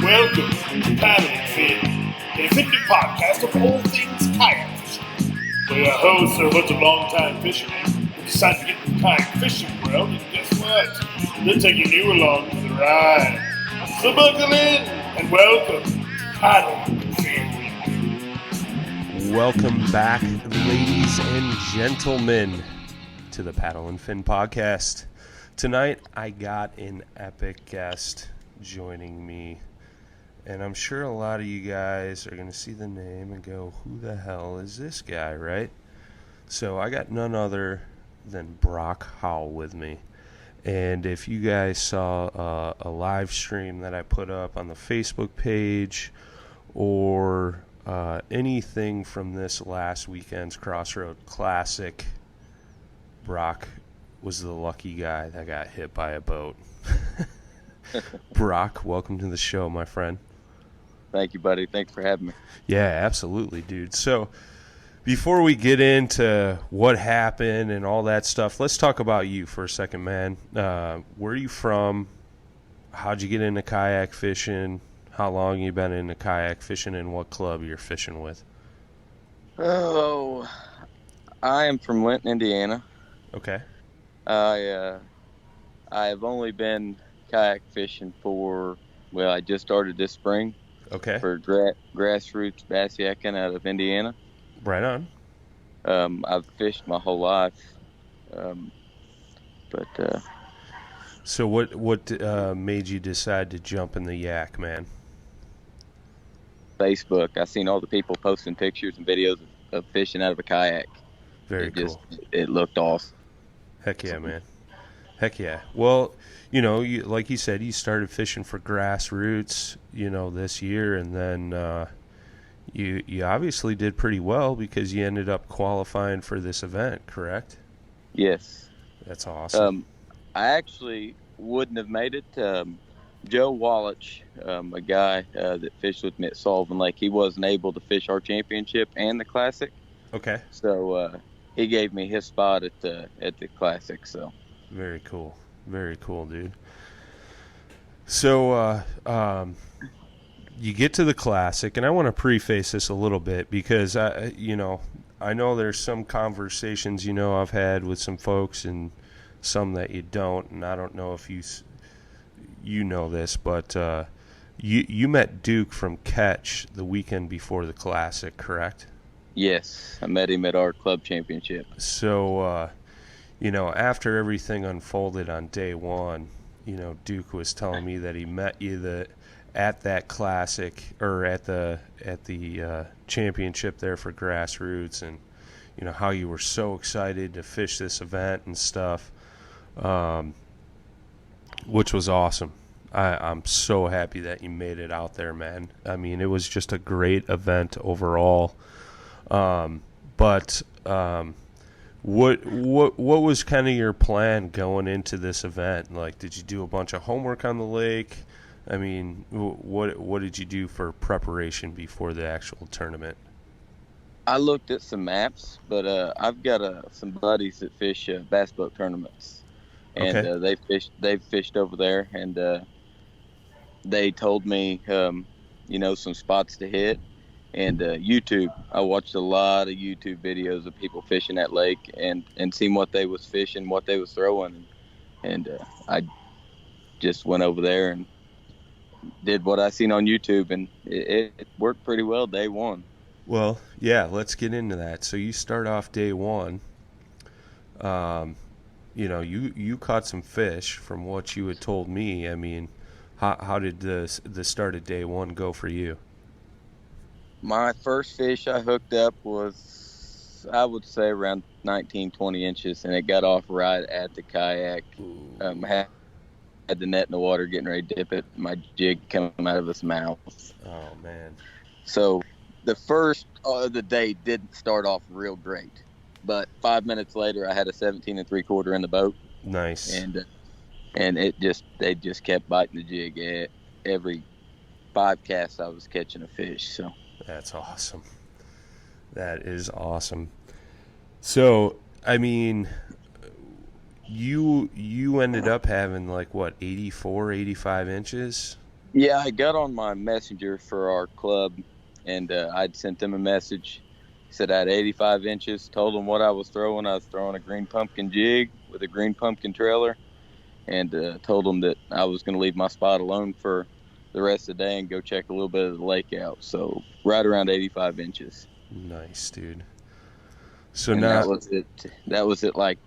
Welcome to Paddle and Fin, an authentic podcast of all things kayak fishing. Where your hosts are a bunch of long-time fishermen who decided to get in the kayak fishing world, and guess what? They're taking you along for the ride. So buckle in and welcome to Paddle and Fin. Welcome back, ladies and gentlemen, to the Paddle and Fin podcast. Tonight, I got an epic guest joining me, and I'm sure a lot of you guys are going to see the name and go, who the hell is this guy, right? So I got none other than Brock Howell with me. And if you guys saw a live stream that I put up on the Facebook page or anything from this last weekend's Crossroads Classic, Brock was the lucky guy that got hit by a boat. Brock, welcome to the show, my friend. Thank you, buddy. Thanks for having me. Yeah, absolutely, dude. So before we get into what happened and all that stuff, let's talk about you for a second, man. Where are you from? How'd you get into kayak fishing? How long you been into kayak fishing, and what club you're fishing with? Oh, I am from Linton, Indiana. Okay. I have only been kayak fishing for, well, I just started this spring. Okay. For grassroots bass yakking out of Indiana. Right on. I've fished my whole life, So what made you decide to jump in the yak, man? Facebook. I seen all the people posting pictures and videos of fishing out of a kayak. Very cool. It looked awesome. Heck yeah, man. Heck yeah. Well, like you said, you started fishing for grassroots, this year, and then you obviously did pretty well because you ended up qualifying for this event, correct? Yes. That's awesome. I actually wouldn't have made it. Joe Wallach, a guy that fished with me at Sullivan Lake, he wasn't able to fish our championship and the Classic. Okay. So he gave me his spot at the Classic. So. Very cool. Very cool, dude. So you get to the Classic, and I want to preface this a little bit because I know there's some conversations I've had with some folks and some that you don't, and I don't know if you know this, but you met Duke from Catch the weekend before the Classic, correct? Yes, I met him at our club championship. So, after everything unfolded on day one, Duke was telling me that he met you at that Classic or at the championship there for grassroots, and how you were so excited to fish this event and stuff, which was awesome. I'm so happy that you made it out there, man. I mean, it was just a great event overall. What was kind of your plan going into this event? Like, did you do a bunch of homework on the lake? I mean, what did you do for preparation before the actual tournament? I looked at some maps, but I've got some buddies that fish bass boat tournaments, and okay. They've fished over there, and they told me some spots to hit. And YouTube, I watched a lot of YouTube videos of people fishing that lake and seeing what they was fishing, what they was throwing. And I just went over there and did what I seen on YouTube, and it worked pretty well day one. Well, yeah, let's get into that. So you start off day one. You caught some fish from what you had told me. I mean, how did the start of day one go for you? My first fish I hooked up was, I would say, around 19, 20 inches, and it got off right at the kayak. Had the net in the water, getting ready to dip it. My jig coming out of its mouth. Oh, man. So the first of the day didn't start off real great, but 5 minutes later, I had a 17 3/4 in the boat. Nice. And they just kept biting the jig. Every 5 casts, I was catching a fish. So. That's awesome. That is awesome. So, I mean, you ended up having 84, 85 inches Yeah, I got on my messenger for our club, and I'd sent them a message. Said I had 85 inches. Told them what I was throwing. I was throwing a green pumpkin jig with a green pumpkin trailer, and told them that I was going to leave my spot alone for the rest of the day and go check a little bit of the lake out. So right around 85 inches. Nice, dude. So And now that was at like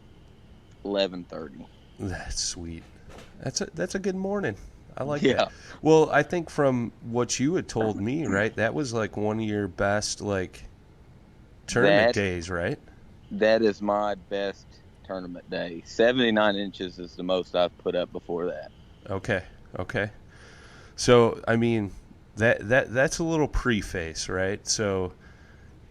11:30. that's sweet. That's a good morning. I like Yeah. that. Well, I think from what you had told me, right, that was like one of your best like tournament days, right? That is my best tournament day. 79 inches is the most I've put up before that. Okay. So I mean, that's a little preface, right? So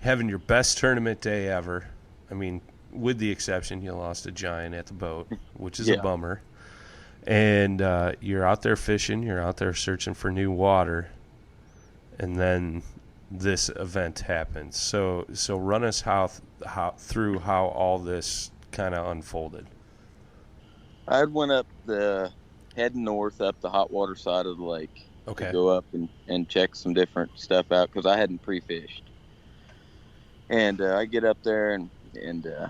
having your best tournament day ever. I mean, with the exception you lost a giant at the boat, which is a bummer. And you're out there fishing, you're out there searching for new water, and then this event happens. So run us through how all this kind of unfolded. I went up heading north up the hot water side of the lake. Okay. To go up and check some different stuff out because I hadn't pre-fished. And I get up there and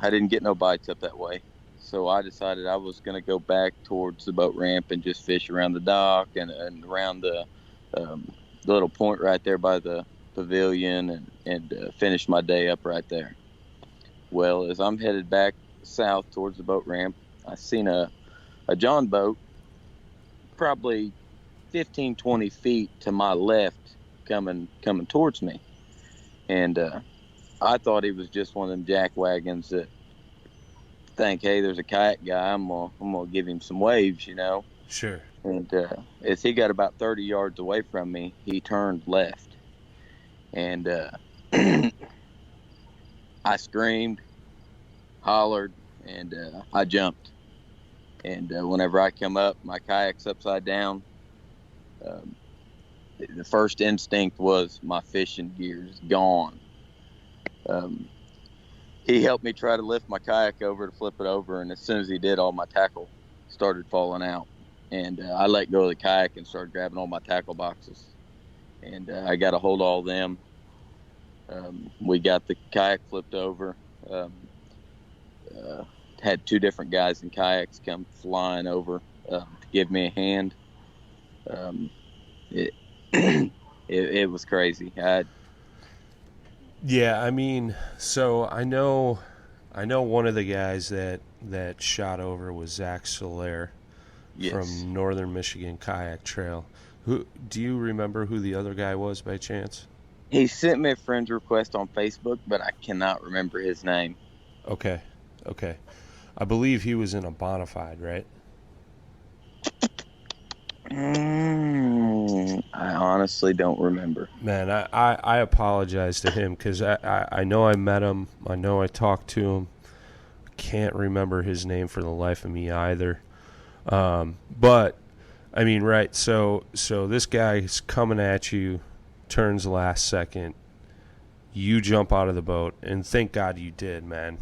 I didn't get no bites up that way. So I decided I was going to go back towards the boat ramp and just fish around the dock and around the little point right there by the pavilion and finish my day up right there. Well, as I'm headed back south towards the boat ramp, I seen a John boat probably 15, 20 feet to my left coming towards me. And I thought he was just one of them jack wagons that think, hey, there's a kayak guy. I'm gonna give him some waves, you know. Sure. And as he got about 30 yards away from me, he turned left, and I screamed, hollered, and I jumped. And whenever I come up, my kayak's upside down. The first instinct was my fishing gear's gone. He helped me try to lift my kayak over to flip it over, and as soon as he did, all my tackle started falling out. And I let go of the kayak and started grabbing all my tackle boxes. And I got a hold of all of them. We got the kayak flipped over. Had two different guys in kayaks come flying over to give me a hand. It was crazy. Yeah, I mean, so I know one of the guys that shot over was Zach Solaire from Northern Michigan Kayak Trail. Who do you remember who the other guy was by chance? He sent me a friend request on Facebook, but I cannot remember his name. Okay. I believe he was in a bonafide, right? I honestly don't remember. Man, I apologize to him because I know I met him. I know I talked to him. Can't remember his name for the life of me either. But, I mean, right, so this guy's coming at you, turns last second. You jump out of the boat, and thank God you did, man.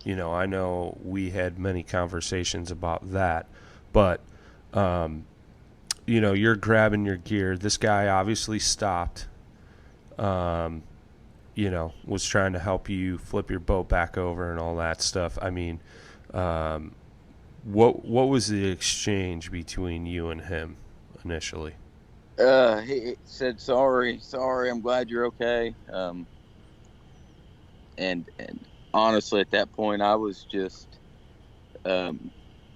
You know, I know we had many conversations about that, but you know, you're grabbing your gear. This guy obviously stopped, you know, was trying to help you flip your boat back over and all that stuff. I mean, what was the exchange between you and him initially? He said, sorry, I'm glad you're okay. And honestly, at that point, I was just,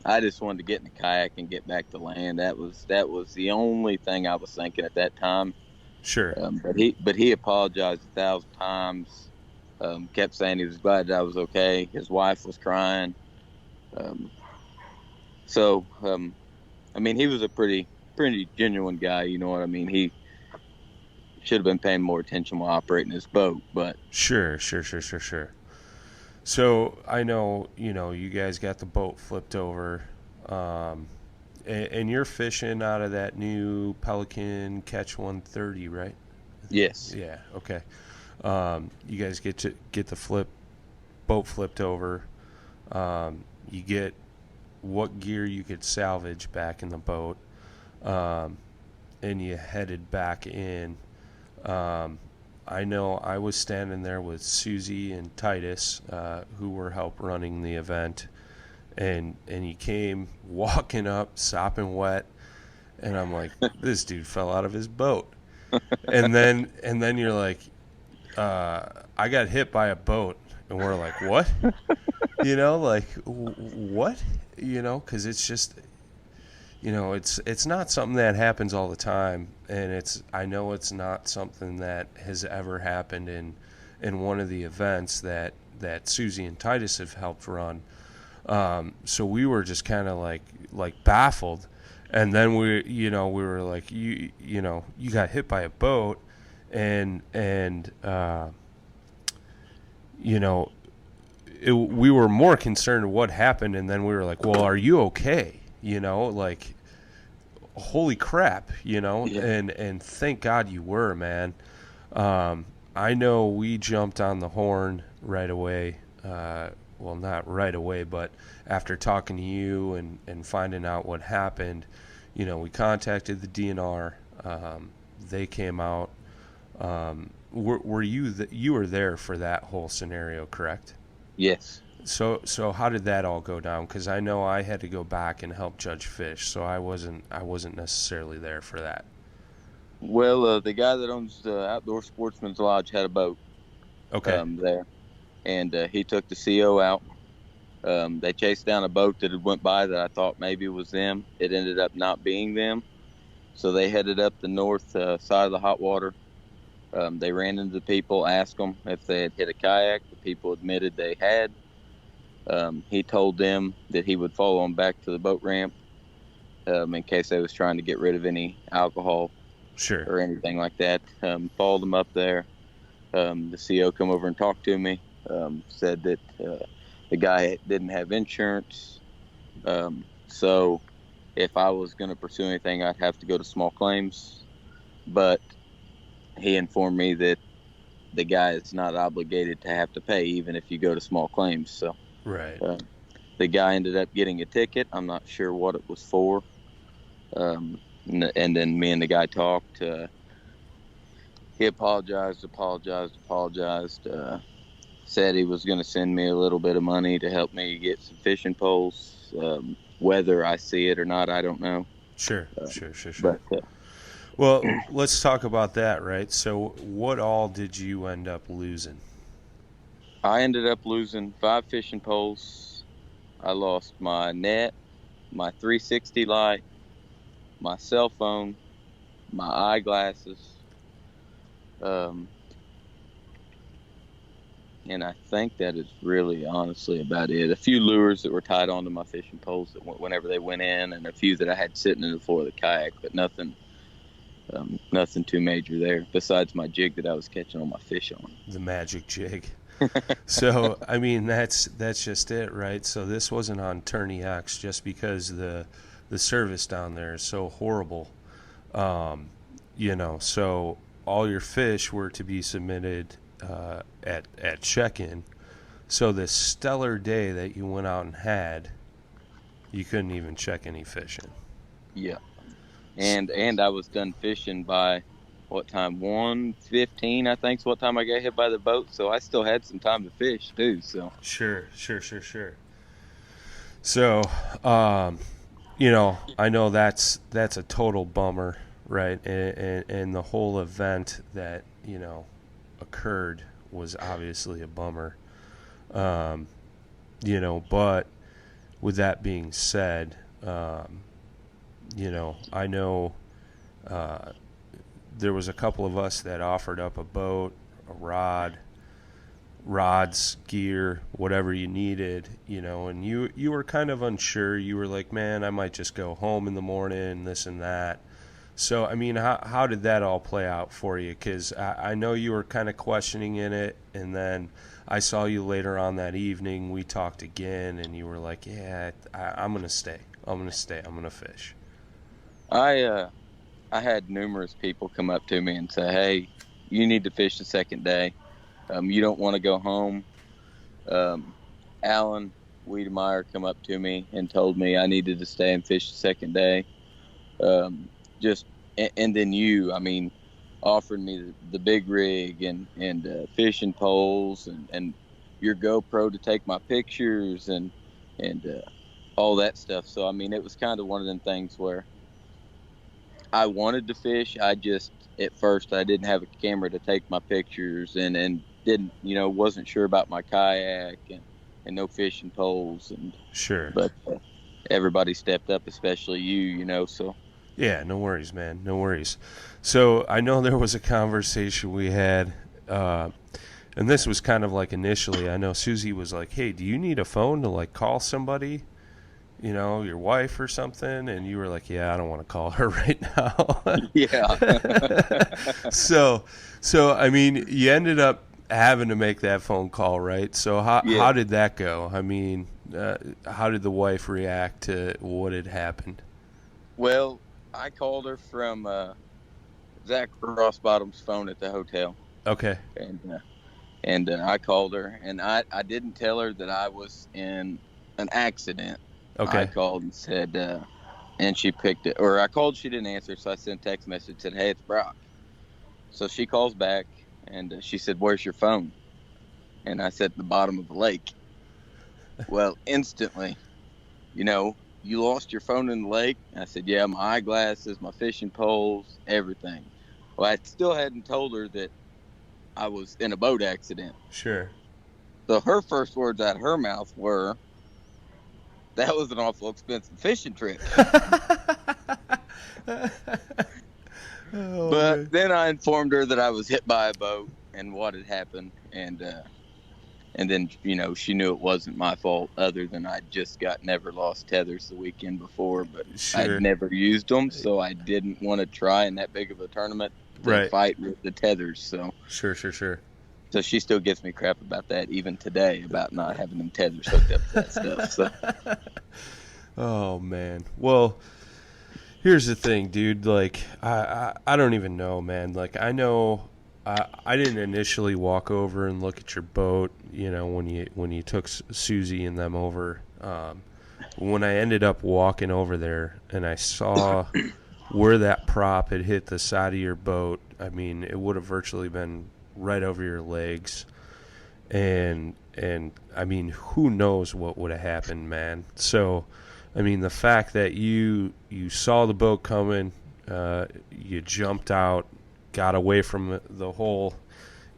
I just wanted to get in the kayak and get back to land. That was the only thing I was thinking at that time. Sure. But he apologized 1,000 times. Kept saying he was glad that I was okay. His wife was crying. I mean, he was a pretty genuine guy. You know what I mean? He should have been paying more attention while operating his boat. But sure. So I know, you know, you guys got the boat flipped over, and you're fishing out of that new Pelican Catch 130, right? Yes. Yeah. Okay. You guys get the boat flipped over. You get what gear you could salvage back in the boat. and you headed back in. I know I was standing there with Susie and Titus, who were help running the event, and you came walking up, sopping wet, and I'm like, this dude fell out of his boat. And then you're like, I got hit by a boat, and we're like, what? Like, what? Because it's just, it's not something that happens all the time, and I know it's not something that has ever happened in one of the events that Susie and Titus have helped run. So we were just kind of like baffled, and then we were like, you got hit by a boat, and we were more concerned what happened, and then we were like, well, are you okay? Like, holy crap, Yeah. and thank God you were, man. I know we jumped on the horn right away. Well, not right away, but after talking to you and finding out what happened, we contacted the DNR. They came out. Were you were there for that whole scenario, correct? Yes. So how did that all go down? Because I know I had to go back and help judge fish, so I wasn't necessarily there for that. Well, the guy that owns the Outdoor Sportsman's Lodge had a boat. Okay. There, and he took the CO out. They chased down a boat that had went by that I thought maybe was them. It ended up not being them. So they headed up the north side of the hot water. They ran into the people, asked them if they had hit a kayak. The people admitted they had. He told them that he would follow them back to the boat ramp in case they was trying to get rid of any alcohol Sure. or anything like that. Followed them up there. The CO come over and talked to me. Said that the guy didn't have insurance. So if I was going to pursue anything, I'd have to go to small claims. But he informed me that the guy is not obligated to have to pay even if you go to small claims. So Right. the guy ended up getting a ticket. I'm not sure what it was for. And then me and the guy talked. He apologized. Said he was going to send me a little bit of money to help me get some fishing poles. Whether I see it or not, I don't know. Sure. But Well, let's talk about that, right? So what all did you end up losing? I ended up losing 5 fishing poles. I lost my net, my 360 light, my cell phone, my eyeglasses, and I think that is really honestly about it. A few lures that were tied onto my fishing poles that whenever they went in, and a few that I had sitting in the floor of the kayak, but nothing too major there besides my jig that I was catching all my fish on. The magic jig. So, I mean, that's just it, right? So this wasn't on Tourney X just because the service down there is so horrible. So all your fish were to be submitted at check-in. So this stellar day that you went out and had, you couldn't even check any fish in. Yeah. And I was done fishing by what time? 1:15, I think, is what time I got hit by the boat. So I still had some time to fish too. So Sure. So, I know that's a total bummer, right? And the whole event that occurred was obviously a bummer. But with that being said, I know there was a couple of us that offered up a boat, a rods, gear, whatever you needed, and you were kind of unsure. You were like, man, I might just go home in the morning, this and that. So, I mean, how did that all play out for you? Because I know you were kind of questioning in it, and then I saw you later on that evening. We talked again, and you were like, yeah, I'm going to stay. I'm going to fish. I had numerous people come up to me and say, hey, you need to fish the second day. You don't want to go home. Alan Wiedemeyer come up to me and told me I needed to stay and fish the second day. Just and then you, I mean, offered me the big rig and fishing poles and your GoPro to take my pictures and all that stuff. So I mean, it was kind of one of them things where I wanted to fish. I just, at first, I didn't have a camera to take my pictures and didn't, wasn't sure about my kayak and no fishing poles. Sure. But everybody stepped up, especially you, so. Yeah, no worries, man. No worries. So I know there was a conversation we had, and this was kind of like initially, I know Susie was like, hey, do you need a phone to like call somebody? Your wife or something, and you were like, yeah, I don't want to call her right now. Yeah. So I mean, you ended up having to make that phone call, right? So how did that go? I mean, how did the wife react to what had happened? Well, I called her from Zach Rossbottom's phone at the hotel. Okay. And I called her, and I didn't tell her that I was in an accident. Okay. I called and said, and she picked it. Or I called, she didn't answer, so I sent a text message, said, hey, it's Brock. So she calls back, and she said, where's your phone? And I said, the bottom of the lake. Well, instantly, you lost your phone in the lake? I said, yeah, my eyeglasses, my fishing poles, everything. Well, I still hadn't told her that I was in a boat accident. Sure. So her first words out of her mouth were, that was an awful expensive fishing trip. But then I informed her that I was hit by a boat and what had happened. And then, she knew it wasn't my fault, other than I just got never lost tethers the weekend before. But sure. I'd never used them, so I didn't want to try in that big of a tournament to fight with the tethers. So Sure. So she still gives me crap about that even today, about not having them tethers hooked up to that stuff. So. Oh, man. Well, here's the thing, dude. Like, I don't even know, man. Like, I know I didn't initially walk over and look at your boat, when you took Susie and them over. When I ended up walking over there and I saw where that prop had hit the side of your boat, I mean, it would have virtually been right over your legs, and I mean, who knows what would have happened, man. So I mean, the fact that you saw the boat coming, you jumped out, got away from the whole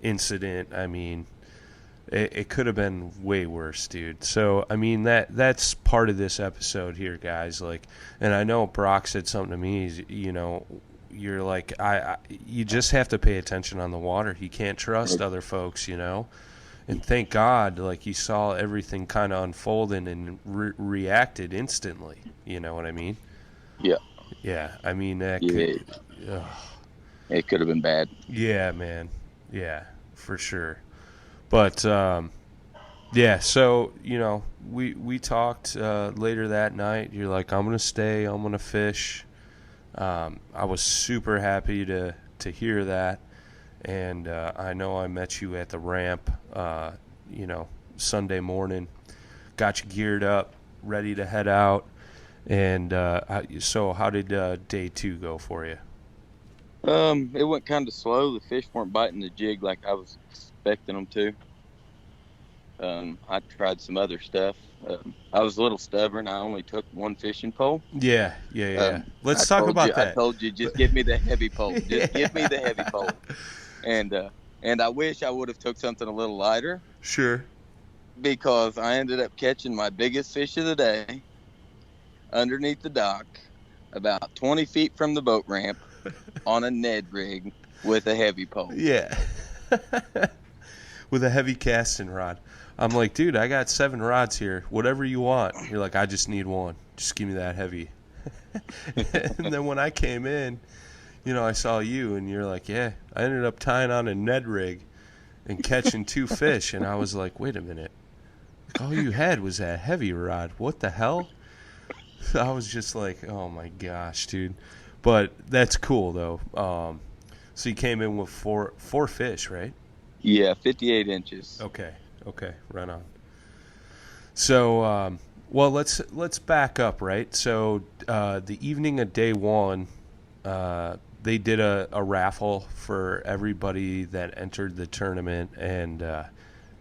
incident, I mean, it could have been way worse, dude. So I mean, that's part of this episode here, guys. Like, and I know Brock said something to me, you're like, you just have to pay attention on the water. You can't trust other folks, And thank God, like, you saw everything kind of unfolding and reacted instantly. You know what I mean? Yeah. Yeah. I mean, it could have been bad. Yeah, man. Yeah, for sure. But yeah. So we talked later that night. You're like, I'm gonna stay. I'm gonna fish. I was super happy to hear that, and I know I met you at the ramp, Sunday morning, got you geared up, ready to head out, and so how did day 2 go for you? It went kind of slow. The fish weren't biting the jig like I was expecting them to. I tried some other stuff. I was a little stubborn. I only took one fishing pole. Yeah. Let's talk about that. I told you, just give me the heavy pole. Just give me the heavy pole. And I wish I would have took something a little lighter. Sure. Because I ended up catching my biggest fish of the day underneath the dock, about 20 feet from the boat ramp, on a Ned rig with a heavy pole. Yeah. With a heavy casting rod. I'm like, dude, I got 7 rods here. Whatever you want. You're like, I just need one. Just give me that heavy. And then when I came in, I saw you, and you're like, yeah, I ended up tying on a Ned rig and catching 2 fish. And I was like, wait a minute. All you had was that heavy rod. What the hell? So I was just like, oh, my gosh, dude. But that's cool, though. So you came in with four fish, right? Yeah, 58 inches. Okay, right on. So, well, let's back up, right? So, the evening of day 1, they did a raffle for everybody that entered the tournament, and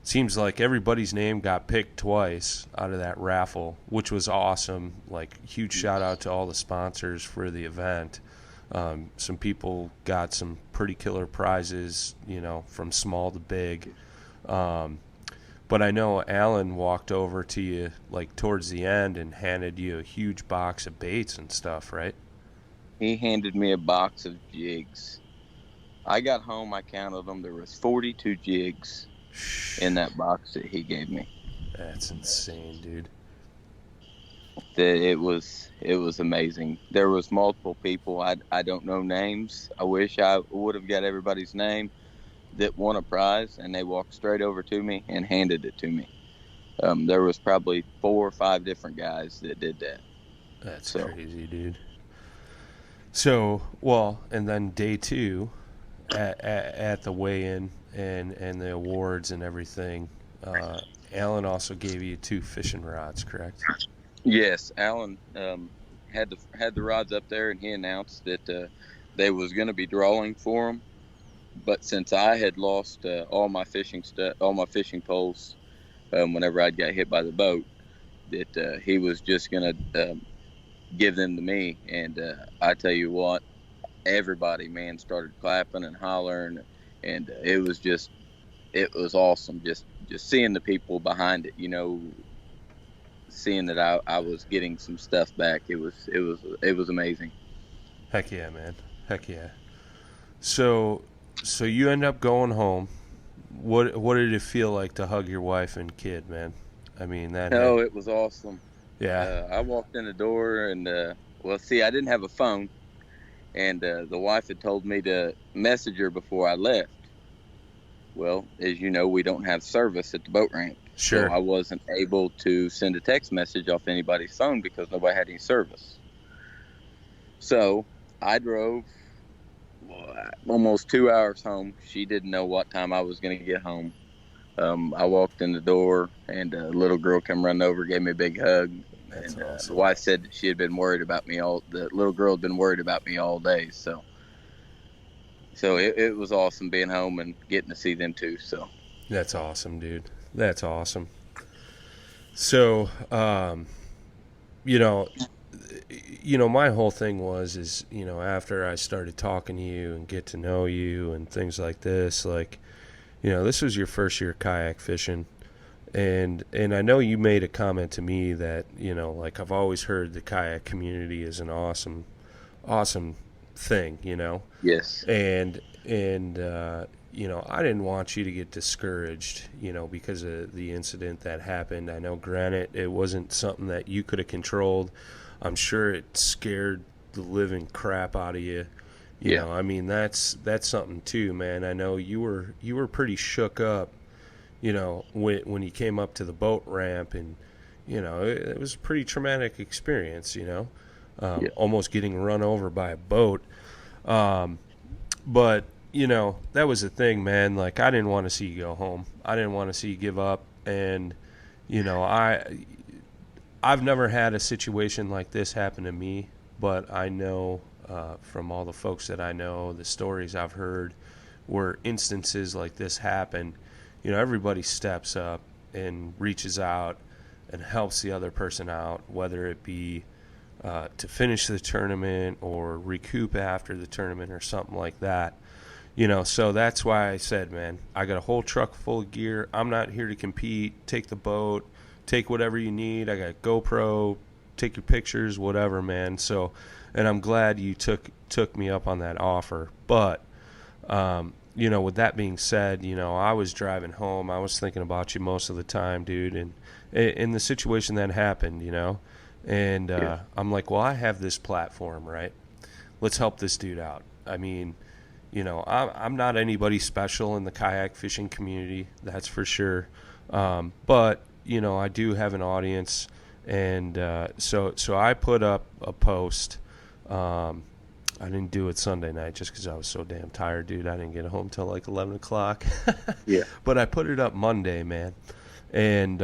seems like everybody's name got picked twice out of that raffle, which was awesome. Like, huge shout out to all the sponsors for the event. Some people got some pretty killer prizes, from small to big. But I know Alan walked over to you like towards the end and handed you a huge box of baits and stuff, right? He handed me a box of jigs. I got home, I counted them. There was 42 jigs in that box that he gave me. That's insane, dude. It was amazing. There was multiple people. I don't know names. I wish I would have got everybody's name that won a prize, and they walked straight over to me and handed it to me. There was probably 4 or 5 different guys that did that. That's crazy, dude. So, well, and then day 2 at the weigh-in and the awards and everything, Alan also gave you 2 fishing rods, correct? Yes, Alan had the rods up there, and he announced that they was going to be drawing for them. But since I had lost all my fishing poles whenever I got hit by the boat, that he was just going to give them to me. And I tell you what, everybody, man, started clapping and hollering, and it was awesome. Just seeing the people behind it, seeing that I was getting some stuff back. It was amazing. Heck yeah, man. Heck yeah. So you end up going home. What did it feel like to hug your wife and kid, man? I mean, it was awesome. Yeah. I walked in the door, and I didn't have a phone, and the wife had told me to message her before I left. Well, as you know, we don't have service at the boat ramp. Sure. So I wasn't able to send a text message off anybody's phone because nobody had any service. So I drove almost 2 hours home. She didn't know what time I was going to get home. I walked in the door, and a little girl came running over, gave me a big hug. That's and awesome. The wife said that she had been worried about me the little girl had been worried about me all day. So it was awesome being home and getting to see them too. So that's awesome, dude. That's awesome. So, my whole thing is, after I started talking to you and get to know you and things like this, like, this was your first year kayak fishing. And I know you made a comment to me that, like, I've always heard the kayak community is an awesome thing, Yes. And I didn't want you to get discouraged, because of the incident that happened. I know, granted, it wasn't something that you could have controlled. I'm sure it scared the living crap out of you. You know, I mean, that's something too, man. I know you were pretty shook up, when you came up to the boat ramp, and it was a pretty traumatic experience. Almost getting run over by a boat. But that was the thing, man. Like, I didn't want to see you go home. I didn't want to see you give up. And I've never had a situation like this happen to me, but I know from all the folks that I know, the stories I've heard, where instances like this happen, everybody steps up and reaches out and helps the other person out, whether it be to finish the tournament or recoup after the tournament or something like that. So that's why I said, man, I got a whole truck full of gear. I'm not here to compete. Take the boat, take whatever you need. I got GoPro, take your pictures, whatever, man. So, and I'm glad you took me up on that offer. But, with that being said, I was driving home. I was thinking about you most of the time, dude. And in the situation that happened, and I'm like, well, I have this platform, right? Let's help this dude out. I mean, I'm not anybody special in the kayak fishing community, that's for sure. But, I do have an audience. And so I put up a post. I didn't do it Sunday night just because I was so damn tired, dude. I didn't get home till like 11 o'clock. Yeah. But I put it up Monday, man. And,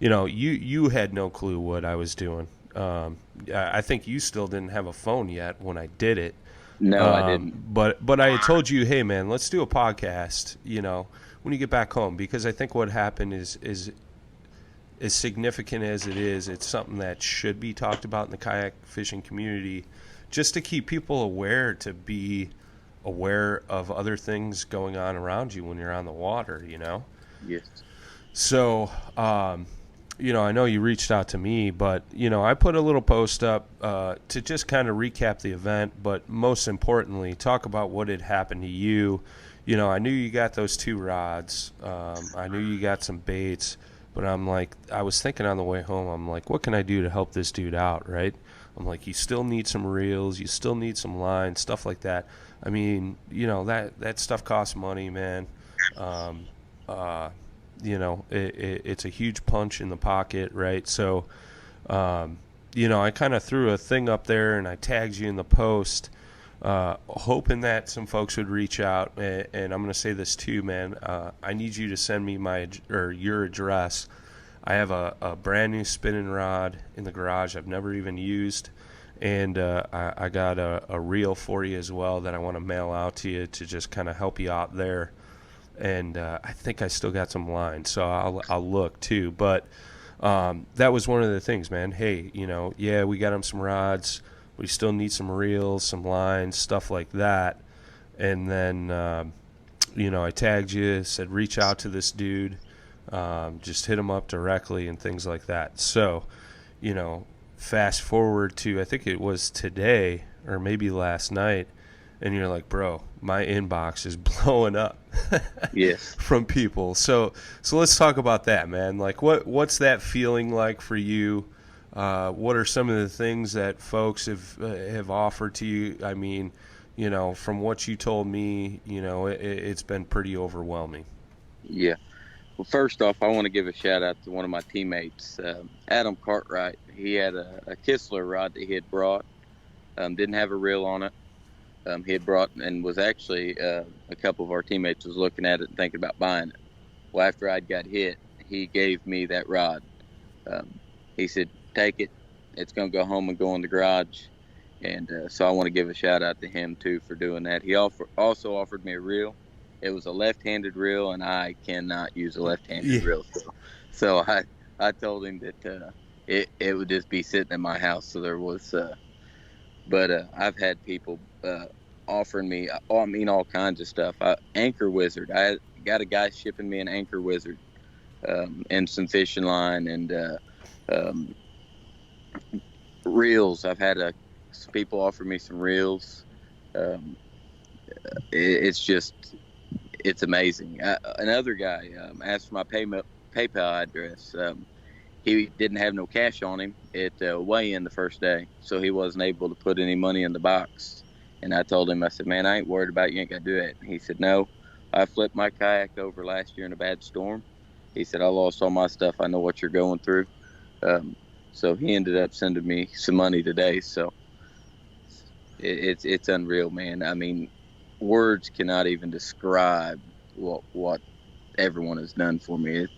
you had no clue what I was doing. I think you still didn't have a phone yet when I did it. No, I didn't. But I had told you, hey man, let's do a podcast, when you get back home, because I think what happened is as significant as it is, it's something that should be talked about in the kayak fishing community, just to keep people aware, to be aware of other things going on around you when you're on the water, Yes. So, I know you reached out to me, but, I put a little post up to just kind of recap the event, but most importantly, talk about what had happened to you. I knew you got those 2 rods. I knew you got some baits, but I was thinking on the way home, I'm like, what can I do to help this dude out, right? I'm like, you still need some reels, you still need some lines, stuff like that. I mean, that stuff costs money, man. It's a huge punch in the pocket, right? So, I kind of threw a thing up there and I tagged you in the post, hoping that some folks would reach out. And I'm going to say this too, man. I need you to send me your address. I have a brand new spinning rod in the garage I've never even used. And I got a reel for you as well that I want to mail out to you to just kind of help you out there. And I think I still got some lines, so I'll look too. But that was one of the things, man. Hey, we got him some rods. We still need some reels, some lines, stuff like that. And then, I tagged you, said reach out to this dude. Just hit him up directly and things like that. So, fast forward to, I think it was today or maybe last night, and you're like, bro, my inbox is blowing up. Yes. From people. So let's talk about that, man. Like, what's that feeling like for you? What are some of the things that folks have offered to you? I mean, from what you told me, it's been pretty overwhelming. Yeah. Well, first off, I want to give a shout out to one of my teammates, Adam Cartwright. He had a Kistler rod that he had brought. Didn't have a reel on it. He had brought and was actually a couple of our teammates was looking at it and thinking about buying it. Well, after I'd got hit, he gave me that rod. He said, take it. It's going to go home and go in the garage. And so I want to give a shout out to him, too, for doing that. He also offered me a reel. It was a left-handed reel, and I cannot use a left-handed reel. So I told him that it would just be sitting in my house. So there was but I've had people offering me, all kinds of stuff. Anchor Wizard. I got a guy shipping me an Anchor Wizard and some fishing line and reels. I've had some people offer me some reels. It's amazing. Another guy asked for my PayPal address. He didn't have no cash on him at weigh-in the first day, so he wasn't able to put any money in the box. And I told him, I said, man, I ain't worried about it. You ain't got to do that. And he said, no, I flipped my kayak over last year in a bad storm. He said, I lost all my stuff. I know what you're going through. So he ended up sending me some money today. So it's unreal, man. I mean, words cannot even describe what everyone has done for me.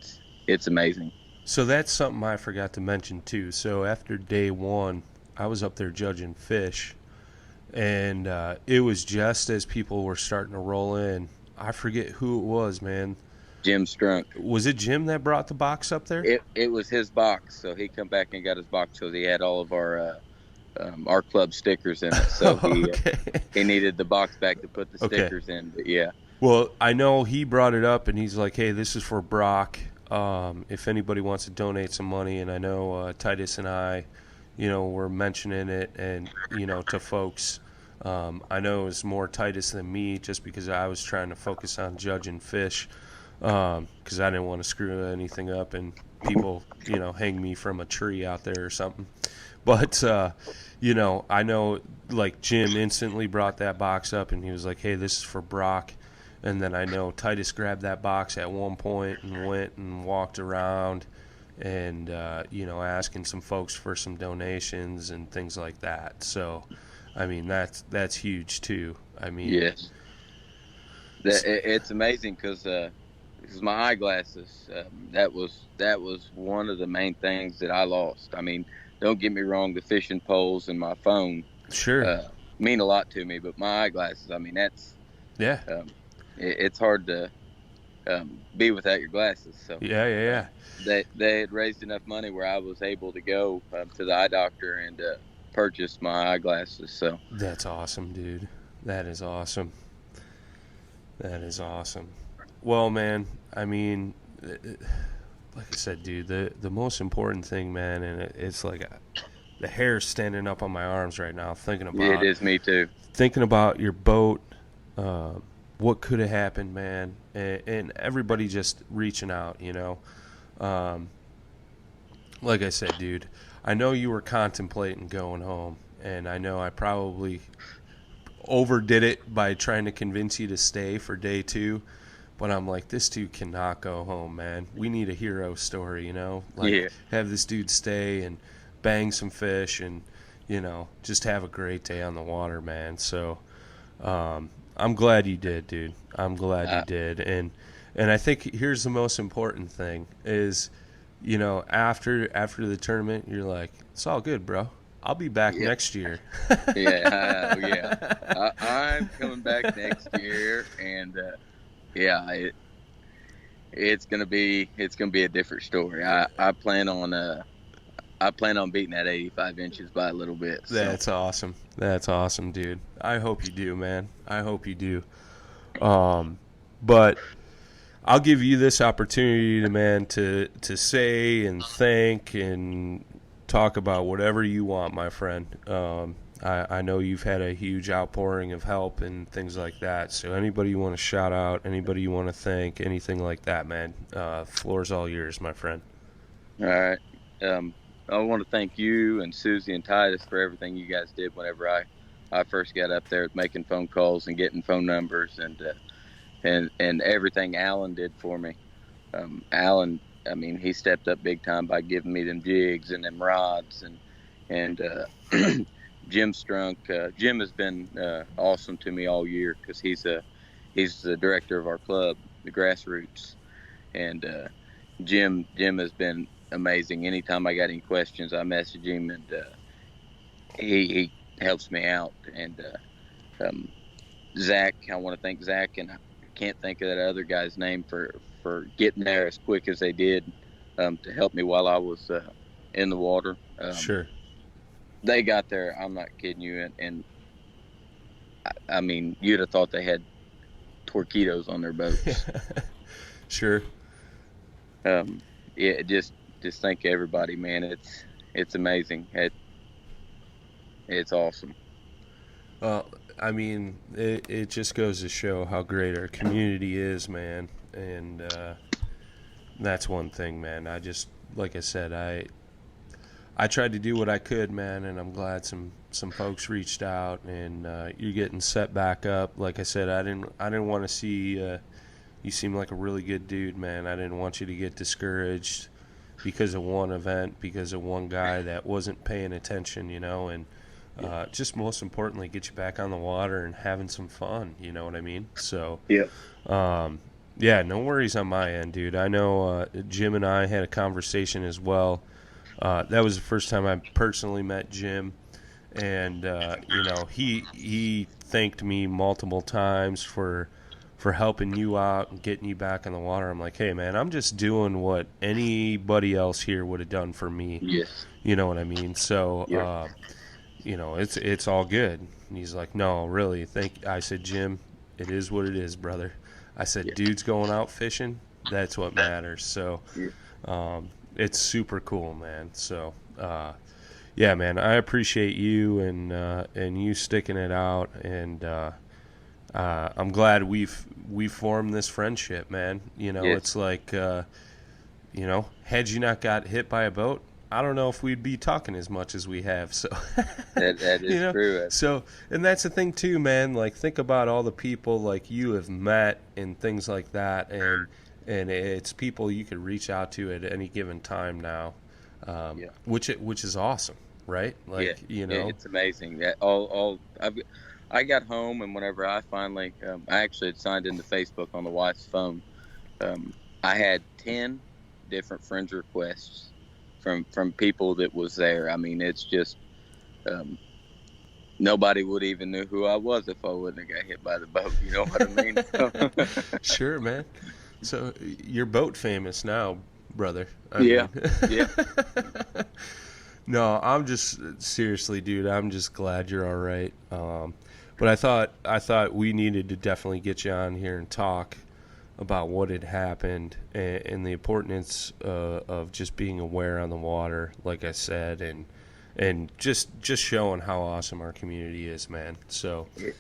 It's amazing. So that's something I forgot to mention too. So after day one, I was up there judging fish, and it was just as people were starting to roll in. I forget who it was, man. Jim Strunk. Was it Jim that brought the box up there? It was his box. So he come back and got his box because he had all of our club stickers in it. So he needed the box back to put the stickers in. But yeah. Well, I know he brought it up, and he's like, hey, this is for Brock. If anybody wants to donate some money, and I know Titus and I, were mentioning it, and, to folks. I know it was more Titus than me just because I was trying to focus on judging fish because I didn't want to screw anything up and people, hang me from a tree out there or something. But, I know, like, Jim instantly brought that box up, and he was like, hey, this is for Brock. And then I know Titus grabbed that box at one point and went and walked around and, asking some folks for some donations and things like that. So, I mean, that's huge too. I mean, yes, it's amazing because my eyeglasses, that was one of the main things that I lost. I mean, don't get me wrong, the fishing poles and my phone. Sure. mean a lot to me. But my eyeglasses, I mean, that's Yeah. it's hard to be without your glasses. So Yeah. they had raised enough money where I was able to go to the eye doctor and purchase my eyeglasses. So That's awesome, dude. That is awesome. That is awesome. Well, man, I mean, like I said, dude, the most important thing, man, and it's like the hair standing up on my arms right now, thinking about it is me too. Thinking about your boat, what could have happened, man, and everybody just reaching out, you know. Like I said, dude, I know you were contemplating going home, and I know I probably overdid it by trying to convince you to stay for day 2, but I'm like, this dude cannot go home, man. We need a hero story, you know, like have this dude stay and bang some fish and, you know, just have a great day on the water, man. So I'm glad you did, dude. I'm glad you did. And I think here's the most important thing is, you know, after the tournament, you're like, it's all good, bro. I'll be back next year. I'm coming back next year, and it's gonna be a different story. I plan on beating that 85 inches by a little bit. So. That's awesome. That's awesome, dude. I hope you do, man. I hope you do. But I'll give you this opportunity, man, to say and thank and talk about whatever you want, my friend. I know you've had a huge outpouring of help and things like that. So anybody you want to shout out, anybody you want to thank, anything like that, man, floor's all yours, my friend. All right. I want to thank you and Susie and Titus for everything you guys did whenever I first got up there, making phone calls and getting phone numbers and everything Alan did for me. Alan, I mean, he stepped up big time by giving me them jigs and them rods and Jim Strunk. Jim has been awesome to me all year because he's the director of our club, the Grassroots, and Jim has been amazing. Anytime I got any questions, I message him, and he helps me out. And Zach, I want to thank Zach, and I can't think of that other guy's name for getting there as quick as they did to help me while I was in the water. Sure. They got there, I'm not kidding you, and I mean, you'd have thought they had torpedoes on their boats. Sure. Just thank everybody, man. It's amazing. It's awesome. Well, I mean, it just goes to show how great our community is, man. And that's one thing, man. I just, like I said, I tried to do what I could, man, and I'm glad some folks reached out, and you're getting set back up. Like I said, I didn't want to see you seem like a really good dude, man. I didn't want you to get discouraged because of one event, because of one guy that wasn't paying attention, you know, and just most importantly, get you back on the water and having some fun, you know what I mean? So, yeah, no worries on my end, dude. I know Jim and I had a conversation as well. That was the first time I personally met Jim, and you know, he thanked me multiple times for helping you out and getting you back in the water. I'm like, hey, man, I'm just doing what anybody else here would have done for me. Yes. You know what I mean? So, you know, it's all good. And he's like, no, really. I said, Jim, it is what it is, brother. I said, dude's going out fishing. That's what matters. So, it's super cool, man. So, yeah, man, I appreciate you and you sticking it out, and I'm glad we've formed this friendship, man. You know, it's like, you know, had you not got hit by a boat, I don't know if we'd be talking as much as we have. So that is you know? True. So, and that's the thing too, man. Like, think about all the people like you have met and things like that, and it's people you could reach out to at any given time now, which is awesome, right? Like, you know, it's amazing. That I got home, and whenever I finally, I actually had signed into Facebook on the wife's phone. I had 10 different friends requests from people that was there. I mean, it's just nobody would even know who I was if I wouldn't have got hit by the boat. You know what I mean? Sure, man. So you're boat famous now, brother. Yeah. No, I'm just seriously, dude. I'm just glad you're all right. But I thought we needed to definitely get you on here and talk about what had happened and the importance of just being aware on the water, like I said, and just showing how awesome our community is, man. So it's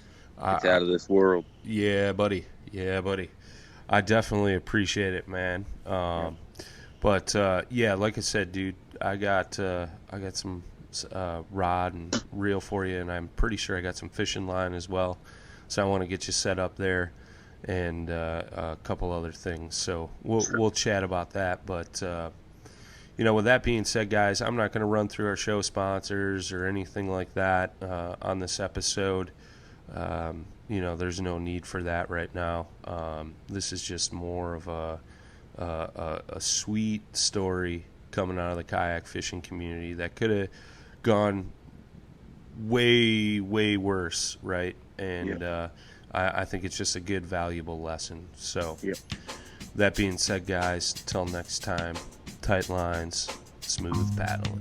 out of this world. Yeah, buddy. I definitely appreciate it, man. But yeah, like I said, dude, I got some rod and reel for you, and I'm pretty sure I got some fishing line as well. So I want to get you set up there, and a couple other things. So we'll chat about that. But with that being said, guys, I'm not going to run through our show sponsors or anything like that on this episode. There's no need for that right now. This is just more of a sweet story coming out of the kayak fishing community that could have gone way, way worse, right? And I think it's just a good, valuable lesson. So that being said, guys, till next time, tight lines, smooth paddling.